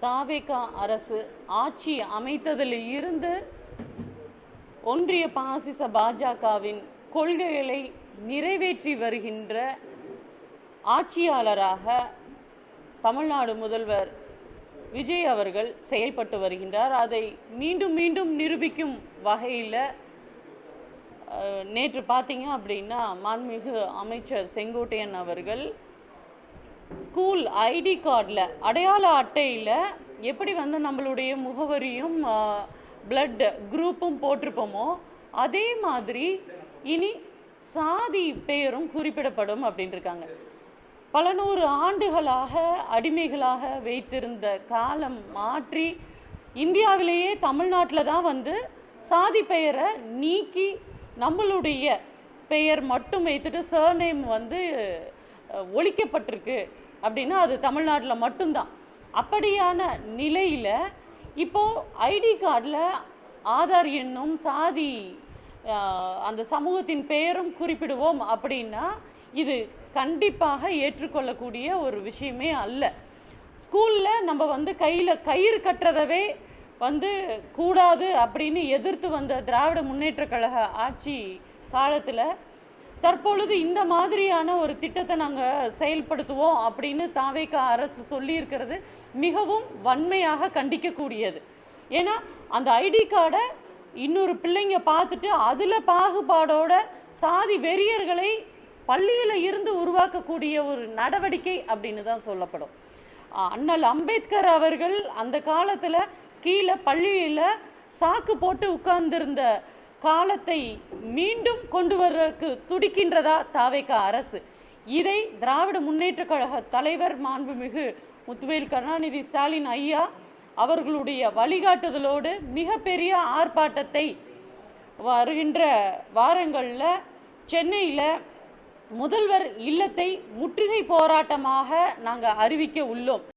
தாவேகா அரசு ஆட்சி அமைத்ததில் இருந்து ஒன்றிய பாசிச பாஜகவின் கொள்கைகளை நிறைவேற்றி வருகின்ற ஆட்சியாளராக தமிழ்நாடு முதல்வர் விஜய் அவர்கள் செயல்பட்டு வருகின்றார். அதை மீண்டும் மீண்டும் நிரூபிக்கும் வகையில் நேற்று பார்த்தீங்க அப்படின்னா மாண்புமிகு அமைச்சர் செங்கோட்டையன் அவர்கள் ஸ்கூல் ஐடி கார்டில் அடையாள அட்டையில் எப்படி நம்மளுடைய முகவரியும் பிளட் குரூப்பும் போட்டிருப்போமோ அதே மாதிரி இனி சாதி பெயரும் குறிப்பிடப்படும் அப்படின்ட்டுருக்காங்க. பல நூறு ஆண்டுகளாக அடிமைகளாக வைத்திருந்த காலம் மாற்றி இந்தியாவிலேயே தமிழ்நாட்டில் தான் சாதி பெயரை நீக்கி நம்மளுடைய பெயர் மட்டும் வைத்துட்டு சர்நேம் ஒழிக்கப்பட்டிருக்கு அப்படின்னா அது தமிழ்நாட்டில் மட்டும்தான். அப்படியான நிலையில் இப்போது ஐடி கார்டில் ஆதார் எண்ணும் சாதி அந்த சமூகத்தின் பெயரும் குறிப்பிடுவோம் அப்படின்னா இது கண்டிப்பாக ஏற்றுக்கொள்ளக்கூடிய ஒரு விஷயமே அல்ல. ஸ்கூலில் நம்ம கையில் கயிறு கட்டுறதவே கூடாது அப்படின்னு எதிர்த்து வந்த திராவிட முன்னேற்ற கழக ஆட்சி காலத்தில் தற்பொழுது இந்த மாதிரியான ஒரு திட்டத்தை நாங்கள் செயல்படுத்துவோம் அப்படின்னு தாவேகா அரசு சொல்லியிருக்கிறது மிகவும் வன்மையாக கண்டிக்கக்கூடியது. ஏன்னா அந்த ஐடி கார்டை இன்னொரு பிள்ளைங்க பார்த்துட்டு அதில் பாகுபாடோட சாதி வெறியர்களை பள்ளியில் இருந்து உருவாக்கக்கூடிய ஒரு நடவடிக்கை அப்படின்னு தான் சொல்லப்படும். அண்ணல் அம்பேத்கர் அவர்கள் அந்த காலத்தில் கீழே பள்ளியில் சாக்கு போட்டு உட்கார்ந்திருந்த காலத்தை மீண்டும் கொண்டு வர்றதுக்கு துடிக்கின்றதா தாவேகா அரசு? இதை திராவிட முன்னேற்ற கழக தலைவர் மாண்புமிகு முத்துவேல் கருணாநிதி ஸ்டாலின் ஐயா அவர்களுடைய வழிகாட்டுதலோடு மிகப்பெரிய ஆர்ப்பாட்டத்தை வருகின்ற வாரங்களில் சென்னையில் முதல்வர் இல்லத்தை முற்றுகை போராட்டமாக நாங்கள் அறிவிக்க உள்ளோம்.